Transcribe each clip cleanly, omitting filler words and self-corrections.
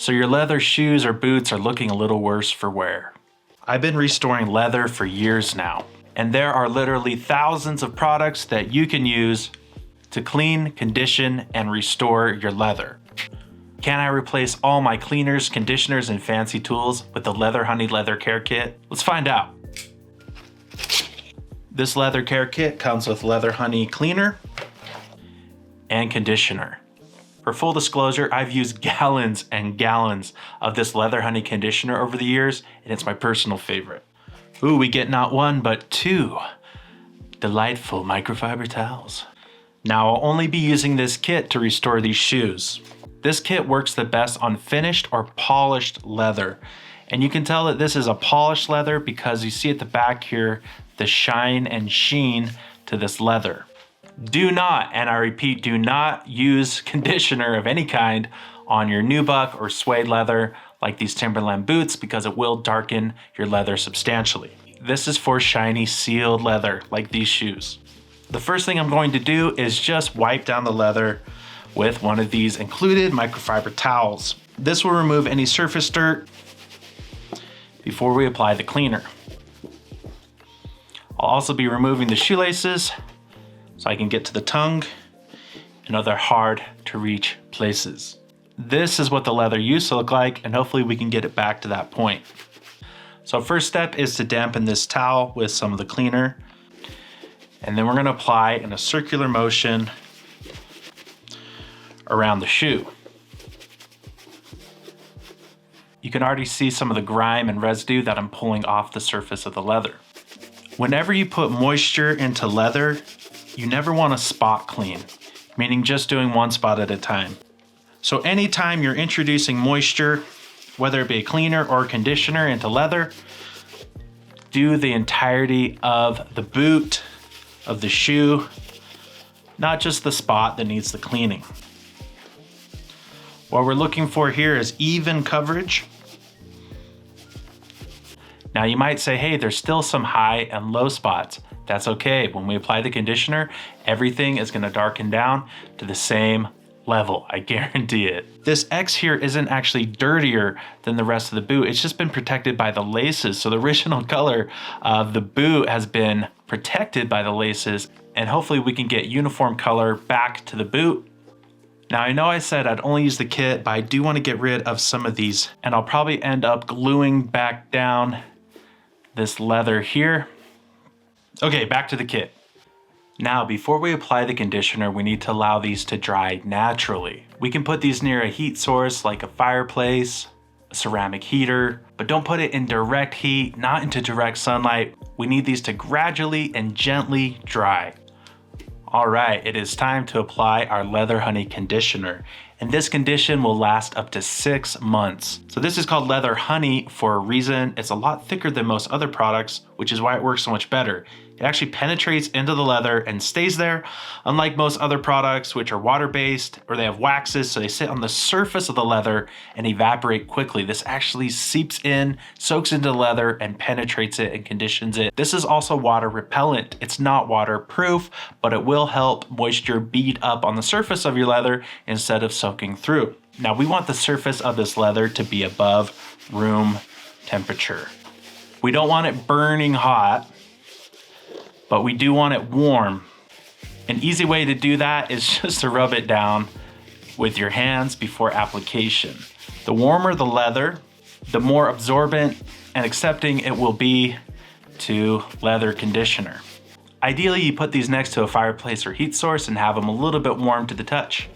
so your leather shoes or boots are looking a little worse for wear. I've been restoring leather for years now, and there are literally thousands of products that you can use to clean, condition, and restore your leather. Can I replace all my cleaners, conditioners, and fancy tools with the Leather Honey Leather Care Kit? Let's find out. This leather care kit comes with Leather Honey cleaner and conditioner. For full disclosure, I've used gallons and gallons of this Leather Honey conditioner over the years, and it's my personal favorite. Ooh, we get not one, but two delightful microfiber towels. Now I'll only be using this kit to restore these shoes. This kit works the best on finished or polished leather. And you can tell that this is a polished leather because you see at the back here, the shine and sheen to this leather. Do not, and I repeat, do not use conditioner of any kind on your nubuck or suede leather like these Timberland boots because it will darken your leather substantially. This is for shiny sealed leather like these shoes. The first thing I'm going to do is just wipe down the leather with one of these included microfiber towels. This will remove any surface dirt before we apply the cleaner. I'll also be removing the shoelaces so I can get to the tongue and other hard to reach places. This is what the leather used to look like, and hopefully we can get it back to that point. So first step is to dampen this towel with some of the cleaner, and then we're gonna apply in a circular motion around the shoe. You can already see some of the grime and residue that I'm pulling off the surface of the leather. Whenever you put moisture into leather, you never want to spot clean, meaning just doing one spot at a time. So anytime you're introducing moisture, whether it be a cleaner or conditioner into leather, do the entirety of the boot, of the shoe, not just the spot that needs the cleaning. What we're looking for here is even coverage. Now you might say, hey, there's still some high and low spots. That's okay. When we apply the conditioner, everything is gonna darken down to the same level, I guarantee it. This X here isn't actually dirtier than the rest of the boot. It's just been protected by the laces. So the original color of the boot has been protected by the laces, and hopefully we can get uniform color back to the boot. Now I know I said I'd only use the kit, but I do want to get rid of some of these, and I'll probably end up gluing back down this leather here. Okay, back to the kit. Now, before we apply the conditioner, we need to allow these to dry naturally. We can put these near a heat source like a fireplace, a ceramic heater, but don't put it in direct heat, not into direct sunlight. We need these to gradually and gently dry. All right, it is time to apply our Leather Honey conditioner. And this condition will last up to 6 months. So this is called Leather Honey for a reason. It's a lot thicker than most other products, which is why it works so much better. It actually penetrates into the leather and stays there, unlike most other products, which are water-based or they have waxes, so they sit on the surface of the leather and evaporate quickly. This actually seeps in, soaks into the leather, and penetrates it and conditions it. This is also water repellent. It's not waterproof, but it will help moisture bead up on the surface of your leather instead of soaking through. Now we want the surface of this leather to be above room temperature. We don't want it burning hot, but we do want it warm. An easy way to do that is just to rub it down with your hands before application. The warmer the leather, the more absorbent and accepting it will be to leather conditioner. Ideally, you put these next to a fireplace or heat source and have them a little bit warm to the touch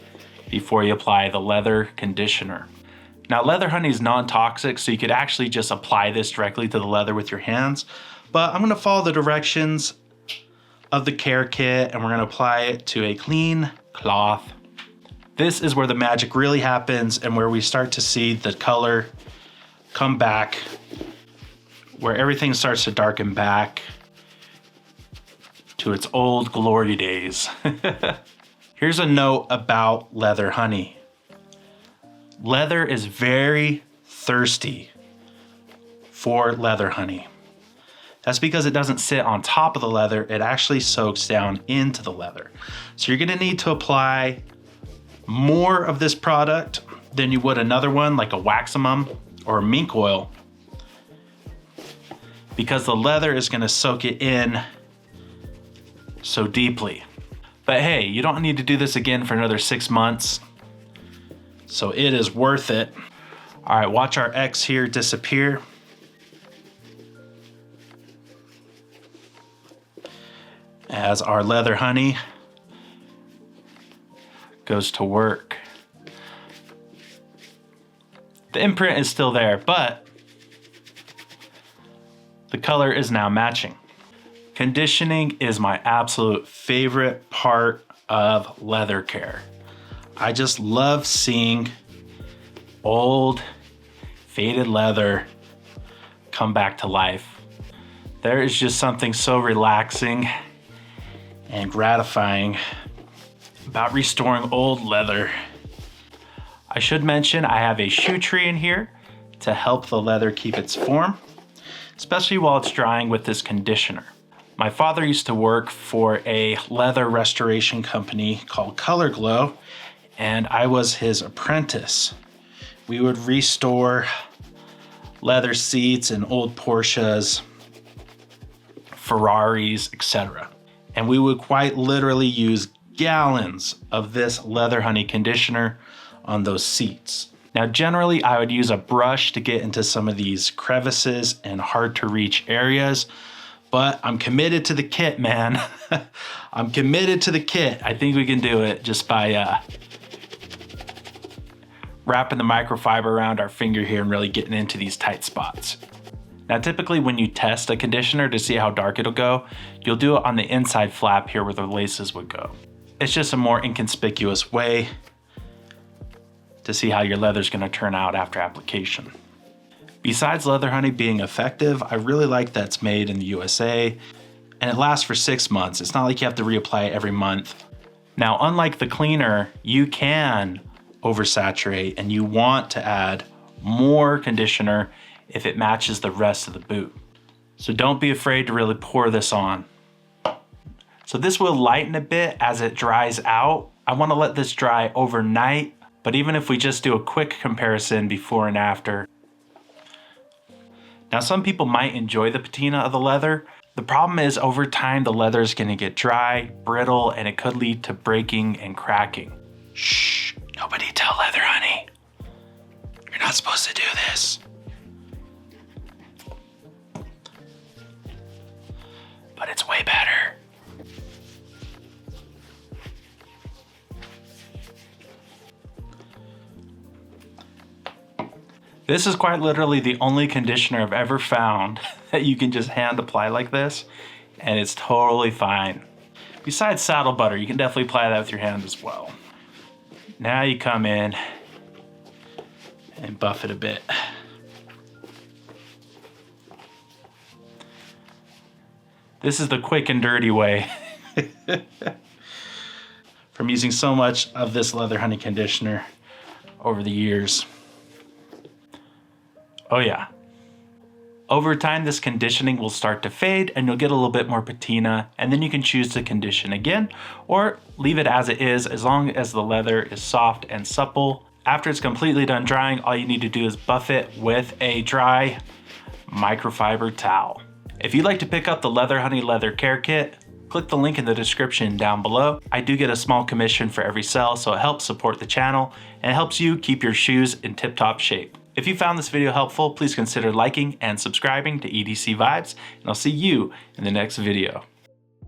before you apply the leather conditioner. Now, Leather Honey is non-toxic, so you could actually just apply this directly to the leather with your hands, but I'm gonna follow the directions of the care kit and we're gonna apply it to a clean cloth. This is where the magic really happens and where we start to see the color come back, where everything starts to darken back to its old glory days. Here's a note about Leather Honey. Leather is very thirsty for Leather Honey. That's because it doesn't sit on top of the leather, it actually soaks down into the leather. So you're gonna need to apply more of this product than you would another one like a Waximum or a mink oil, because the leather is gonna soak it in so deeply. But hey, you don't need to do this again for another 6 months, so it is worth it. All right, watch our X here disappear. As our leather honey goes to work. The imprint is still there, but the color is now matching. Conditioning is my absolute favorite part of leather care. I just love seeing old, faded leather come back to life. There is just something so relaxing and gratifying about restoring old leather. I should mention I have a shoe tree in here to help the leather keep its form, especially while it's drying with this conditioner. My father used to work for a leather restoration company called Color Glow, and I was his apprentice. We would restore leather seats in old Porsches, Ferraris, etc. And we would quite literally use gallons of this leather honey conditioner on those seats. Now, generally, I would use a brush to get into some of these crevices and hard to reach areas, but I'm committed to the kit, man. I'm committed to the kit. I think we can do it just by wrapping the microfiber around our finger here and really getting into these tight spots. Now, typically when you test a conditioner to see how dark it'll go, you'll do it on the inside flap here where the laces would go. It's just a more inconspicuous way to see how your leather's gonna turn out after application. Besides leather honey being effective, I really like that it's made in the USA and it lasts for 6 months. It's not like you have to reapply it every month. Now, unlike the cleaner, you can oversaturate and you want to add more conditioner if it matches the rest of the boot. So don't be afraid to really pour this on. So this will lighten a bit as it dries out. I want to let this dry overnight, but even if we just do a quick comparison before and after. Now, some people might enjoy the patina of the leather. The problem is over time, the leather is going to get dry, brittle, and it could lead to breaking and cracking. Shh, nobody tell leather honey. You're not supposed to do this. But it's way better. This is quite literally the only conditioner I've ever found that you can just hand apply like this, and it's totally fine. Besides saddle butter, you can definitely apply that with your hand as well. Now you come in and buff it a bit. This is the quick and dirty way from using so much of this leather honey conditioner over the years. Oh yeah. Over time, this conditioning will start to fade and you'll get a little bit more patina, and then you can choose to condition again or leave it as it is as long as the leather is soft and supple. After it's completely done drying, all you need to do is buff it with a dry microfiber towel. If you'd like to pick up the Leather Honey Leather Care Kit, click the link in the description down below. I do get a small commission for every sale, so it helps support the channel and helps you keep your shoes in tip-top shape. If you found this video helpful, please consider liking and subscribing to EDC Vibes, and I'll see you in the next video.